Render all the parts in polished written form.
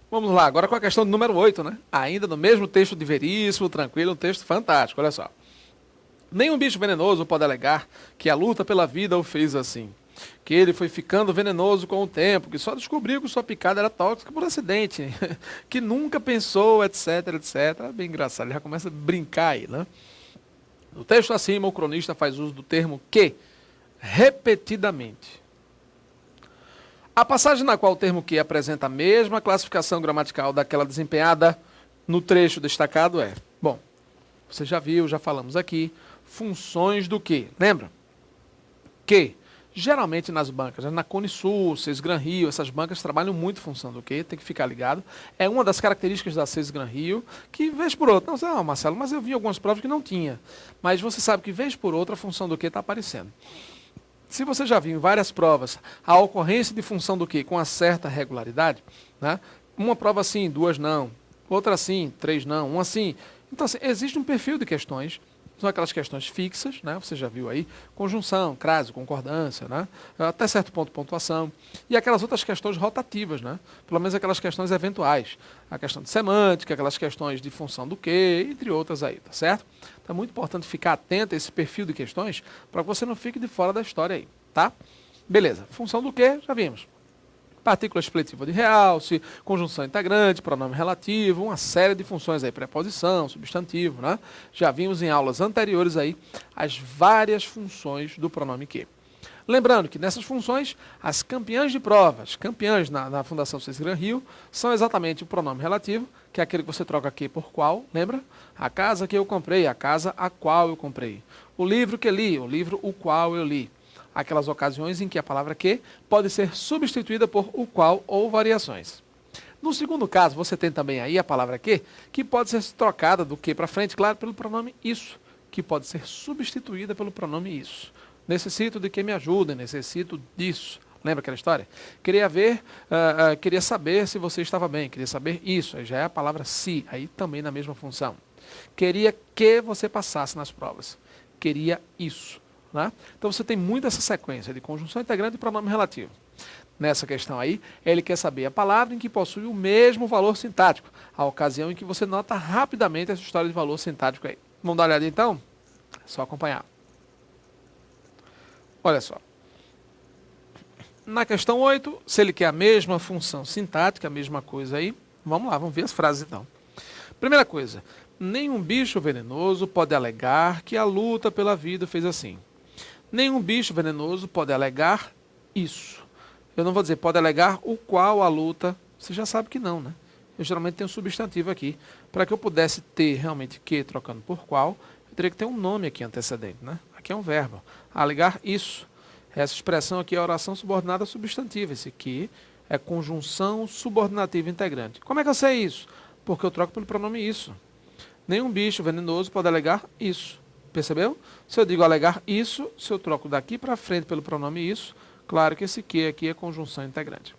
Vamos lá, agora com a questão do número 8, né? Ainda no mesmo texto de Veríssimo, tranquilo, um texto fantástico, olha só. Nenhum bicho venenoso pode alegar que a luta pela vida o fez assim. Que ele foi ficando venenoso com o tempo, que só descobriu que sua picada era tóxica por acidente, que nunca pensou, etc, etc. Bem engraçado, ele já começa a brincar aí, né? No texto acima, o cronista faz uso do termo que repetidamente. A passagem na qual o termo que apresenta a mesma classificação gramatical daquela desempenhada no trecho destacado é, bom, você já viu, já falamos aqui, funções do que, lembra? Que, geralmente nas bancas, na Cone Sul, Seis Gran Rio, essas bancas trabalham muito função do que, tem que ficar ligado. É uma das características da Seis Gran Rio, que vez por outra, não, Marcelo, mas eu vi algumas provas que não tinha. Mas você sabe que vez por outra a função do que está aparecendo. Se você já viu em várias provas a ocorrência de função do que com uma certa regularidade, né? Uma prova sim, duas não, outra sim, três não, uma sim. Então, assim, existe um perfil de questões, são aquelas questões fixas, né? Você já viu aí, conjunção, crase, concordância, né? Até certo ponto pontuação, e aquelas outras questões rotativas, né? Pelo menos aquelas questões eventuais, a questão de semântica, aquelas questões de função do que, entre outras aí, tá certo? Então é muito importante ficar atento a esse perfil de questões para que você não fique de fora da história aí, tá? Beleza, função do que, já vimos. Partícula expletiva de realce, conjunção integrante, pronome relativo, uma série de funções aí, preposição, substantivo, né? Já vimos em aulas anteriores aí as várias funções do pronome que. Lembrando que nessas funções, as campeãs de provas, campeãs na Fundação Seis Gran Rio, são exatamente o pronome relativo, que é aquele que você troca que por qual, lembra? A casa que eu comprei, a casa a qual eu comprei. O livro que li, o livro o qual eu li. Aquelas ocasiões em que a palavra que pode ser substituída por o qual ou variações. No segundo caso, você tem também aí a palavra que pode ser trocada do que para frente, claro, pelo pronome isso, que pode ser substituída pelo pronome isso. Necessito de que me ajudem, necessito disso. Lembra aquela história? Queria saber se você estava bem, queria saber isso, aí já é a palavra se, aí também na mesma função. Queria que você passasse nas provas, queria isso. Né? Então você tem muito essa sequência de conjunção integrante e pronome relativo. Nessa questão aí, ele quer saber a palavra em que possui o mesmo valor sintático, a ocasião em que você nota rapidamente essa história de valor sintático aí. Vamos dar uma olhada então? É só acompanhar. Olha só. Na questão 8, se ele quer a mesma função sintática, a mesma coisa aí, vamos lá, vamos ver as frases então. Primeira coisa, nenhum bicho venenoso pode alegar que a luta pela vida fez assim. Nenhum bicho venenoso pode alegar isso. Eu não vou dizer pode alegar o qual a luta. Você já sabe que não, né? Eu geralmente tenho um substantivo aqui. Para que eu pudesse ter realmente que trocando por qual, eu teria que ter um nome aqui antecedente, né? Aqui é um verbo. Alegar isso. Essa expressão aqui é oração subordinada substantiva. Esse aqui é conjunção subordinativa integrante. Como é que eu sei isso? Porque eu troco pelo pronome isso. Nenhum bicho venenoso pode alegar isso. Percebeu? Se eu digo alegar isso, se eu troco daqui para frente pelo pronome isso, claro que esse que aqui é conjunção integrante.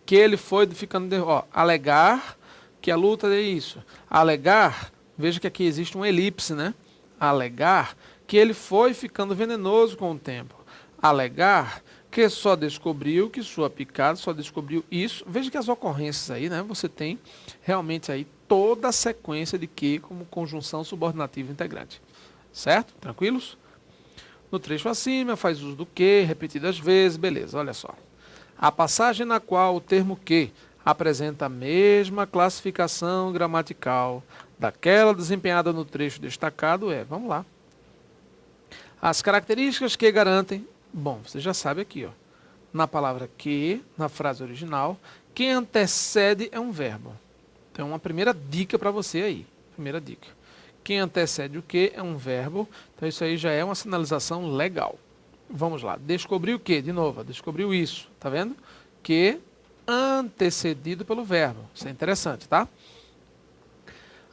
Que ele foi ficando, alegar que a luta é isso. Alegar, veja que aqui existe uma elipse, né? Alegar que ele foi ficando venenoso com o tempo. Alegar que só descobriu que sua picada, só descobriu isso. Veja que as ocorrências aí, né? Você tem realmente aí toda a sequência de que como conjunção subordinativa integrante. Certo? Tranquilos? No trecho acima, faz uso do que, repetidas vezes, beleza, olha só. A passagem na qual o termo que apresenta a mesma classificação gramatical daquela desempenhada no trecho destacado é, vamos lá. As características que garantem, bom, você já sabe aqui, ó, na palavra que, na frase original, quem antecede é um verbo. Então, uma primeira dica para você aí, primeira dica. Quem antecede o que é um verbo, então isso aí já é uma sinalização legal. Vamos lá, descobriu o que? De novo, descobriu isso, tá vendo? Que antecedido pelo verbo, isso é interessante, tá?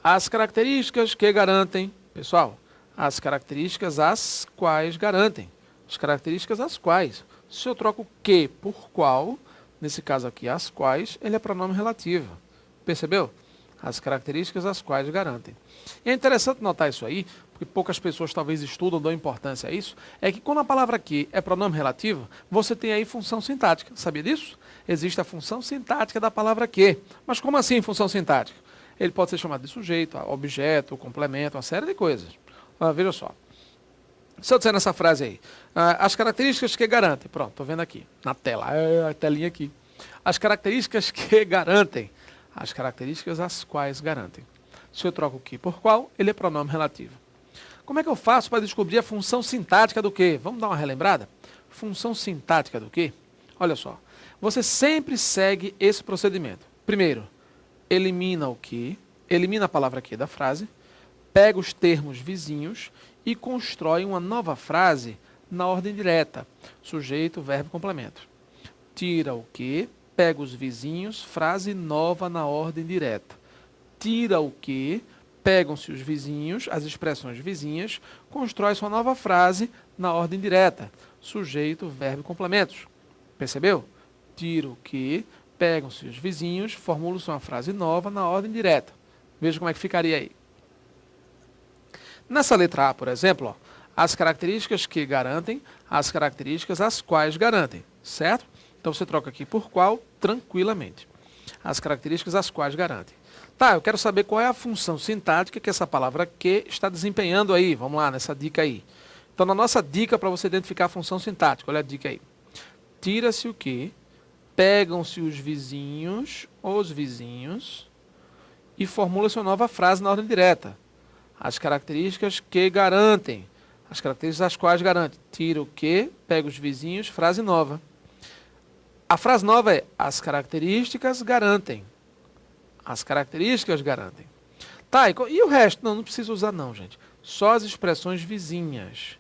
As características que garantem, pessoal, as características as quais garantem, as características as quais. Se eu troco o que por qual, nesse caso aqui as quais, ele é pronome relativo, percebeu? as características as quais garantem. E é interessante notar isso aí, porque poucas pessoas talvez estudam, dão importância a isso, é que quando a palavra que é pronome relativo, você tem aí função sintática. Sabia disso? Existe a função sintática da palavra que. Mas como assim função sintática? Ele pode ser chamado de sujeito, objeto, complemento, uma série de coisas. Veja só. Se eu disser nessa frase aí, as características que garantem, pronto, estou vendo aqui, na tela, a telinha aqui. As características que garantem, as características as quais garantem. Se eu troco o que por qual, ele é pronome relativo. Como é que eu faço para descobrir a função sintática do que? Vamos dar uma relembrada? Função sintática do que? Olha só, você sempre segue esse procedimento. Primeiro, elimina o que, elimina a palavra que da frase, pega os termos vizinhos e constrói uma nova frase na ordem direta, sujeito, verbo, complemento. Tira o que, pega os vizinhos, frase nova na ordem direta. Tira o que, pegam-se os vizinhos, as expressões vizinhas, constrói sua nova frase na ordem direta, sujeito, verbo e complementos. Percebeu? Tira o que, pegam-se os vizinhos, formula-se uma frase nova na ordem direta. Veja como é que ficaria aí. Nessa letra A, por exemplo, ó, as características que garantem, as características as quais garantem, certo? Então você troca aqui por qual tranquilamente. As características as quais garantem. Tá, eu quero saber qual é a função sintática que essa palavra que está desempenhando aí. Vamos lá, nessa dica aí. Então, na nossa dica para você identificar a função sintática, olha a dica aí. Tira-se o que, pegam-se os vizinhos, e formula-se uma nova frase na ordem direta. As características que garantem, as características as quais garantem. Tira o que, pega os vizinhos, frase nova. A frase nova é as características garantem. As características garantem. Tá, e o resto? Não precisa usar não, gente. Só as expressões vizinhas.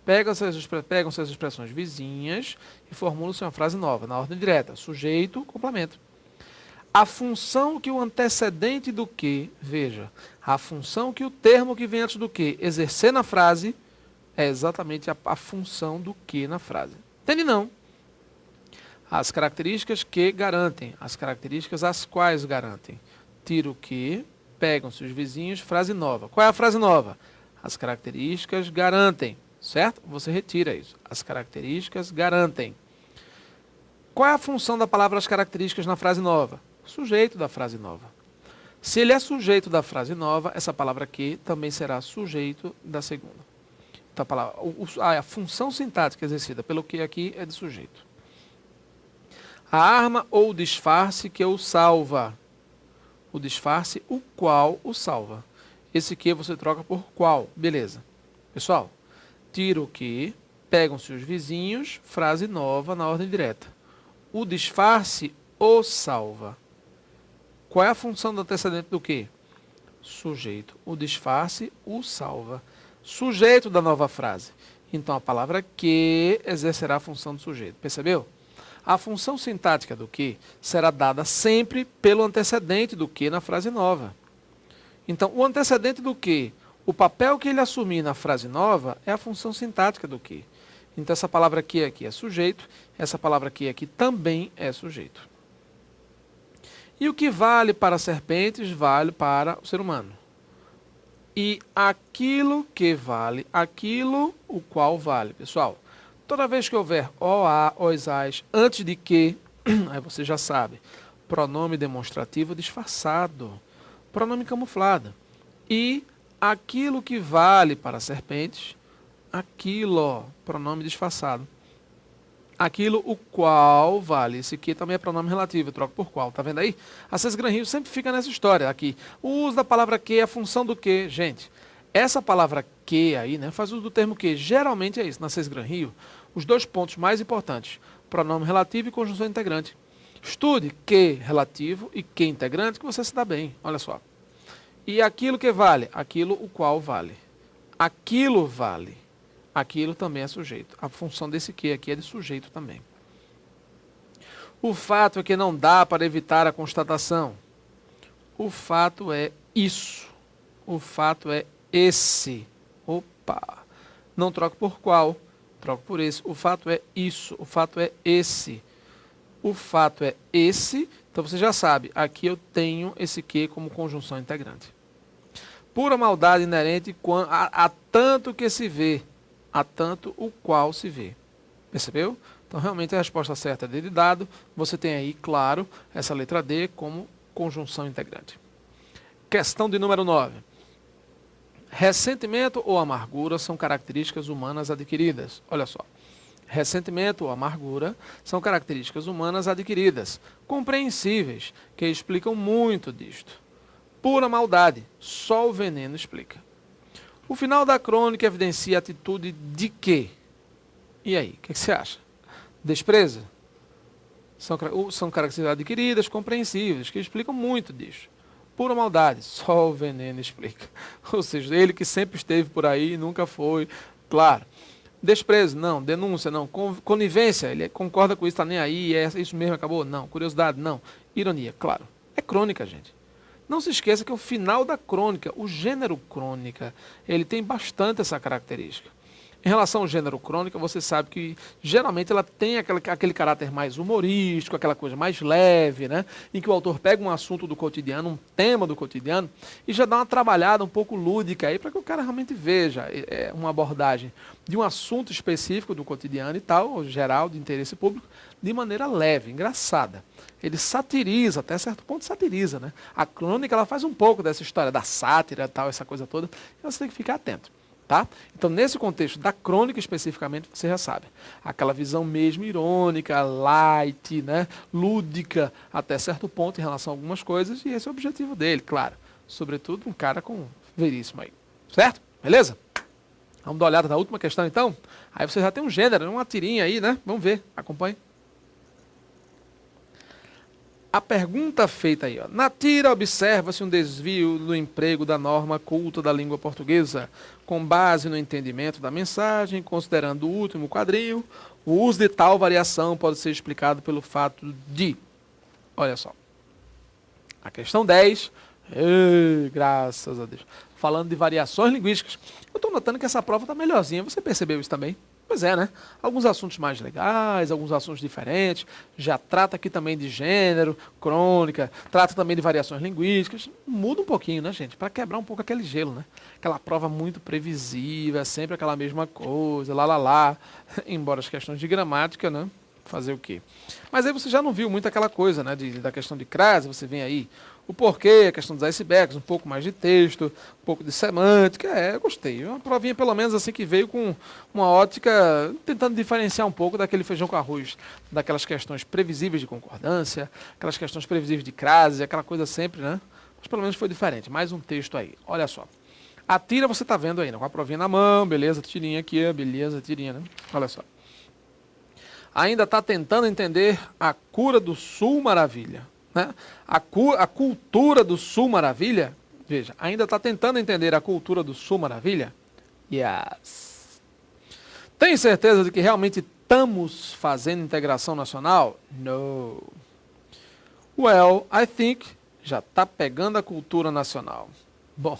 Pegam-se as expressões vizinhas e formulam-se uma frase nova, na ordem direta. Sujeito, complemento. A função que o antecedente do que, veja, a função que o termo que vem antes do que exercer na frase é exatamente a função do que na frase. Entende não? As características que garantem, as características as quais garantem. Tira o que, pegam-se os vizinhos, frase nova. Qual é a frase nova? As características garantem, certo? Você retira isso. As características garantem. Qual é a função da palavra as características na frase nova? Sujeito da frase nova. Se ele é sujeito da frase nova, essa palavra que também será sujeito da segunda. Então, a função sintática exercida pelo que aqui é de sujeito. A arma ou o disfarce que o salva. O disfarce, o qual o salva. Esse que você troca por qual. Beleza. Pessoal, tira o que, pegam-se os vizinhos, frase nova na ordem direta. O disfarce o salva. Qual é a função do antecedente do que? Sujeito. O disfarce o salva. Sujeito da nova frase. Então, a palavra que exercerá a função do sujeito. Percebeu? A função sintática do que será dada sempre pelo antecedente do que na frase nova. Então, o antecedente do que, o papel que ele assumir na frase nova é a função sintática do que. Então, essa palavra que aqui é sujeito, essa palavra que aqui também é sujeito. E o que vale para serpentes, vale para o ser humano. E aquilo que vale, aquilo o qual vale. Pessoal, toda vez que houver o, a, os, as, antes de que, aí você já sabe, pronome demonstrativo disfarçado, pronome camuflado. E aquilo que vale para serpentes, aquilo, pronome disfarçado. Aquilo o qual vale. Esse aqui também é pronome relativo, eu troco por qual. Tá vendo aí? A César Rio sempre fica nessa história aqui. O uso da palavra que, a função do que. Gente, essa palavra que aí, né, faz uso do termo que. Geralmente é isso, na César Rio. Os dois pontos mais importantes, pronome relativo e conjunção integrante. Estude que relativo e que integrante que você se dá bem. Olha só. E aquilo que vale, aquilo o qual vale. Aquilo vale. Aquilo também é sujeito. A função desse que aqui é de sujeito também. O fato é que não dá para evitar a constatação. O fato é isso. O fato é esse. Opa! Não troco por qual, troco por esse. O fato é isso. O fato é esse. O fato é esse, então você já sabe, aqui eu tenho esse que como conjunção integrante. Pura maldade inerente a tanto que se vê, a tanto o qual se vê. Percebeu? Então, realmente, a resposta certa é D de dado. Você tem aí, claro, essa letra D como conjunção integrante. Questão de número 9. Ressentimento ou amargura são características humanas adquiridas. Olha só. Ressentimento ou amargura são características humanas adquiridas, compreensíveis, que explicam muito disto. Pura maldade, só o veneno explica. O final da crônica evidencia a atitude de quê? E aí, o que você acha? Desprezo? São características adquiridas, compreensíveis, que explicam muito disso. Pura maldade, só o veneno explica. Ou seja, ele que sempre esteve por aí, nunca foi, claro. Desprezo, não. Denúncia, não. Conivência, ele concorda com isso, está nem aí, é isso mesmo, acabou? Não. Curiosidade, não. Ironia, claro. É crônica, gente. Não se esqueça que o final da crônica, o gênero crônica, ele tem bastante essa característica. Em relação ao gênero crônica, você sabe que geralmente ela tem aquele caráter mais humorístico, aquela coisa mais leve, né? Em que o autor pega um assunto do cotidiano, um tema do cotidiano, e já dá uma trabalhada um pouco lúdica aí para que o cara realmente veja uma abordagem de um assunto específico do cotidiano e tal, geral, de interesse público, de maneira leve, engraçada. Ele satiriza, até certo ponto satiriza, né? A crônica, ela faz um pouco dessa história da sátira e tal, essa coisa toda, e você tem que ficar atento. Tá? Então, nesse contexto da crônica especificamente, você já sabe. Aquela visão mesmo irônica, light, né? Lúdica, até certo ponto em relação a algumas coisas, e esse é o objetivo dele, claro. Sobretudo um cara com veríssimo aí. Certo? Beleza? Vamos dar uma olhada na última questão, então? Aí você já tem um gênero, uma tirinha aí, né? Vamos ver, acompanhe. A pergunta feita aí, ó. Na tira observa-se um desvio no emprego da norma culta da língua portuguesa, com base no entendimento da mensagem, considerando o último quadrinho, o uso de tal variação pode ser explicado pelo fato de... Olha só. A questão 10, graças a Deus, falando de variações linguísticas. Eu estou notando que essa prova está melhorzinha, você percebeu isso também? Pois é, né? Alguns assuntos mais legais, alguns assuntos diferentes, já trata aqui também de gênero, crônica, trata também de variações linguísticas, muda um pouquinho, né, gente? Para quebrar um pouco aquele gelo, né? Aquela prova muito previsível, é sempre aquela mesma coisa, lá, embora as questões de gramática, né? Fazer o quê? Mas aí você já não viu muito aquela coisa, né, da questão de crase, você vem aí o porquê, a questão dos icebergs, um pouco mais de texto, um pouco de semântica, eu gostei. Uma provinha pelo menos assim que veio com uma ótica tentando diferenciar um pouco daquele feijão com arroz, daquelas questões previsíveis de concordância, aquelas questões previsíveis de crase, aquela coisa sempre, né? Mas pelo menos foi diferente. Mais um texto aí, olha só. A tira você tá vendo aí, né? Com a provinha na mão, beleza, tirinha aqui, beleza, tirinha, né? Olha só. Ainda está tentando entender a cura do Sul Maravilha. Né? A cultura do Sul Maravilha, veja, ainda está tentando entender a cultura do Sul Maravilha? Yes. Tem certeza de que realmente estamos fazendo integração nacional? No. Well, I think já está pegando a cultura nacional. Bom,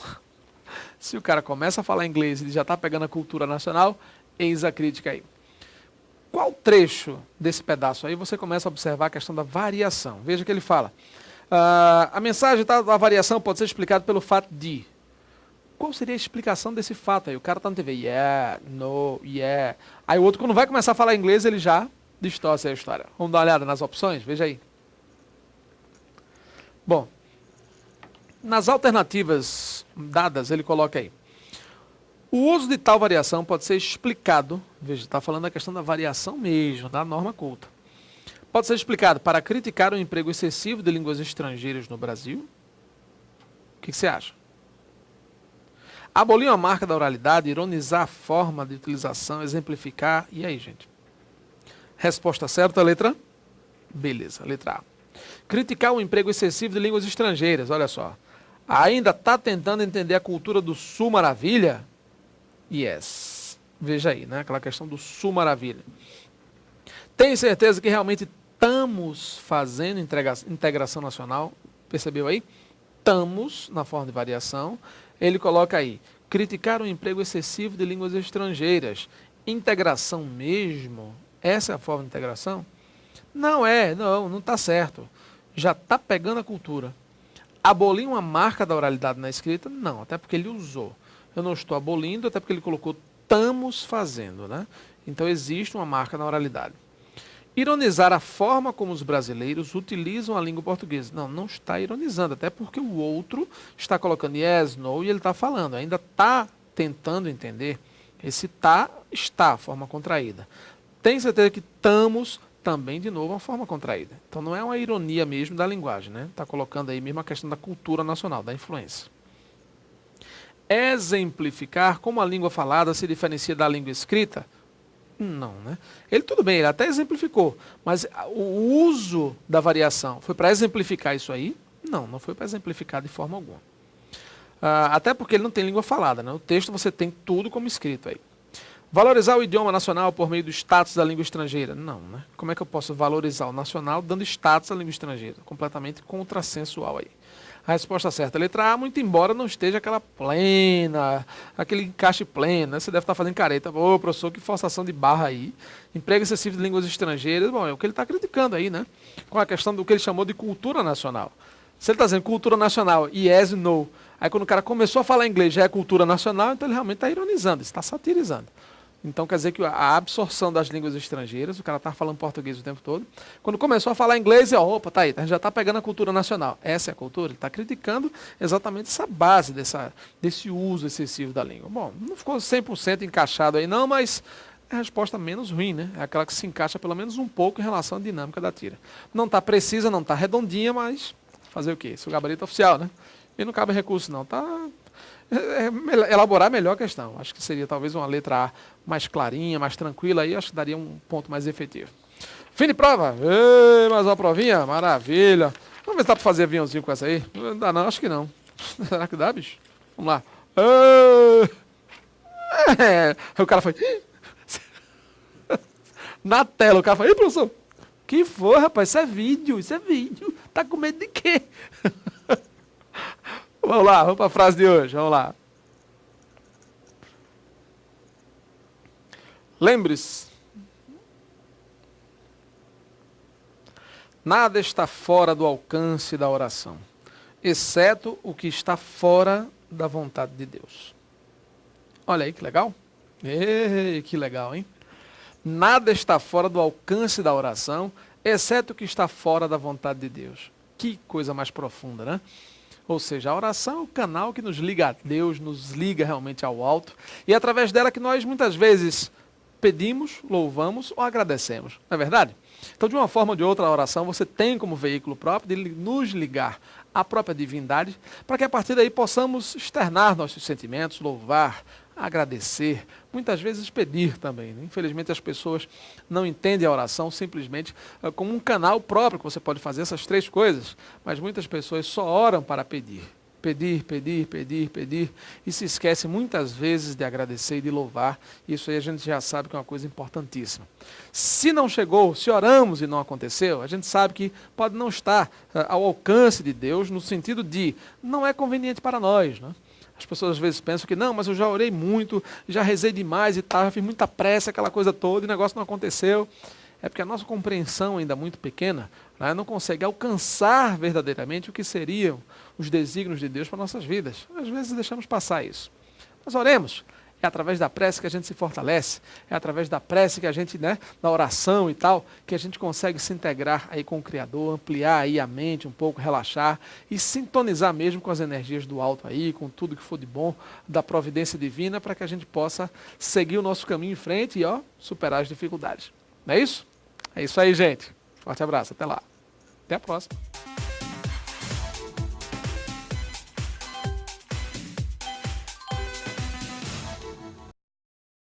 se o cara começa a falar inglês e já está pegando a cultura nacional, eis a crítica aí. Qual trecho desse pedaço aí você começa a observar a questão da variação? Veja que ele fala. A mensagem da variação pode ser explicada pelo fato de... Qual seria a explicação desse fato aí? O cara tá na TV, yeah, no, yeah. Aí o outro, quando vai começar a falar inglês, ele já distorce a história. Vamos dar uma olhada nas opções? Veja aí. Bom, nas alternativas dadas, ele coloca aí. O uso de tal variação pode ser explicado, veja, está falando da questão da variação mesmo, da norma culta. Pode ser explicado para criticar o emprego excessivo de línguas estrangeiras no Brasil. O que você acha? Abolir a marca da oralidade, ironizar a forma de utilização, exemplificar. E aí, gente? Resposta certa, letra? Beleza, letra A. Criticar o emprego excessivo de línguas estrangeiras, olha só. Ainda está tentando entender a cultura do Sul Maravilha? Yes. Veja aí, né? Aquela questão do Sul Maravilha. Tem certeza que realmente estamos fazendo integração nacional? Percebeu aí? Estamos, na forma de variação. Ele coloca aí, criticar o emprego excessivo de línguas estrangeiras. Integração mesmo? Essa é a forma de integração? Não está certo. Já está pegando a cultura. Abolir uma marca da oralidade na escrita? Não, até porque ele usou. Eu não estou abolindo, até porque ele colocou estamos fazendo, né? Então existe uma marca na oralidade. Ironizar a forma como os brasileiros utilizam a língua portuguesa. Não está ironizando, até porque o outro está colocando yes, no e ele está falando, ainda está tentando entender. Esse tá está, forma contraída. Tem certeza que estamos também, de novo, uma forma contraída. Então não é uma ironia mesmo da linguagem, né? Está colocando aí mesmo a questão da cultura nacional, da influência. Exemplificar como a língua falada se diferencia da língua escrita? Não, né? Ele tudo bem, ele até exemplificou, mas o uso da variação foi para exemplificar isso aí? Não foi para exemplificar de forma alguma. Até porque ele não tem língua falada, né? O texto você tem tudo como escrito aí. Valorizar o idioma nacional por meio do status da língua estrangeira? Não, né? Como é que eu posso valorizar o nacional dando status à língua estrangeira? Completamente contrassensual aí. A resposta certa, letra A, muito embora não esteja aquela plena, aquele encaixe pleno, né? Você deve estar fazendo careta. Ô, professor, que forçação de barra aí. Emprego excessivo de línguas estrangeiras. Bom, é o que ele está criticando aí, né? Com a questão do que ele chamou de cultura nacional. Se ele está dizendo cultura nacional, yes, no, aí quando o cara começou a falar inglês já é cultura nacional, então ele realmente está ironizando, está satirizando. Então quer dizer que a absorção das línguas estrangeiras, o cara está falando português o tempo todo, quando começou a falar inglês, opa, tá aí, a gente já está pegando a cultura nacional. Essa é a cultura? Ele está criticando exatamente essa base desse uso excessivo da língua. Bom, não ficou 100% encaixado aí não, mas é a resposta menos ruim, né? É aquela que se encaixa pelo menos um pouco em relação à dinâmica da tira. Não está precisa, não está redondinha, mas fazer o quê? Esse é o gabarito oficial, né? E não cabe recurso não, tá? Elaborar melhor a questão. Acho que seria talvez uma letra A mais clarinha, mais tranquila, aí acho que daria um ponto mais efetivo. Fim de prova. Ei, mais uma provinha, maravilha. Vamos ver se dá para fazer aviãozinho com essa aí. Não dá não, acho que não. Será que dá, bicho? Vamos lá. O cara foi... Na tela, o cara foi... Ih, professor, que foi, rapaz? Isso é vídeo. Tá com medo de quê? Vamos lá, vamos para a frase de hoje, vamos lá. Lembre-se, nada está fora do alcance da oração, exceto o que está fora da vontade de Deus. Olha aí que legal. Ei, que legal, hein? Nada está fora do alcance da oração, exceto o que está fora da vontade de Deus. Que coisa mais profunda, né? Ou seja, a oração é o canal que nos liga a Deus, nos liga realmente ao alto, e é através dela que nós muitas vezes pedimos, louvamos ou agradecemos. Não é verdade? Então, de uma forma ou de outra, a oração você tem como veículo próprio de nos ligar à própria divindade, para que a partir daí possamos externar nossos sentimentos, louvar, agradecer, muitas vezes pedir também, né? Infelizmente as pessoas não entendem a oração simplesmente como um canal próprio que você pode fazer essas três coisas, mas muitas pessoas só oram para pedir. Pedir, e se esquece muitas vezes de agradecer e de louvar. Isso aí a gente já sabe que é uma coisa importantíssima. Se não chegou, se oramos e não aconteceu, a gente sabe que pode não estar ao alcance de Deus, no sentido de não é conveniente para nós, né? As pessoas às vezes pensam que não, mas eu já orei muito, já rezei demais e tal, já fiz muita pressa, aquela coisa toda, e o negócio não aconteceu. É porque a nossa compreensão ainda muito pequena, né, não consegue alcançar verdadeiramente o que seriam os desígnios de Deus para nossas vidas. Às vezes deixamos passar isso. Mas oremos. É através da prece que a gente se fortalece, é através da prece que a gente, né, da oração e tal, que a gente consegue se integrar aí com o Criador, ampliar aí a mente um pouco, relaxar e sintonizar mesmo com as energias do alto aí, com tudo que for de bom, da providência divina, para que a gente possa seguir o nosso caminho em frente e, superar as dificuldades. Não é isso? É isso aí, gente. Forte abraço, até lá. Até a próxima.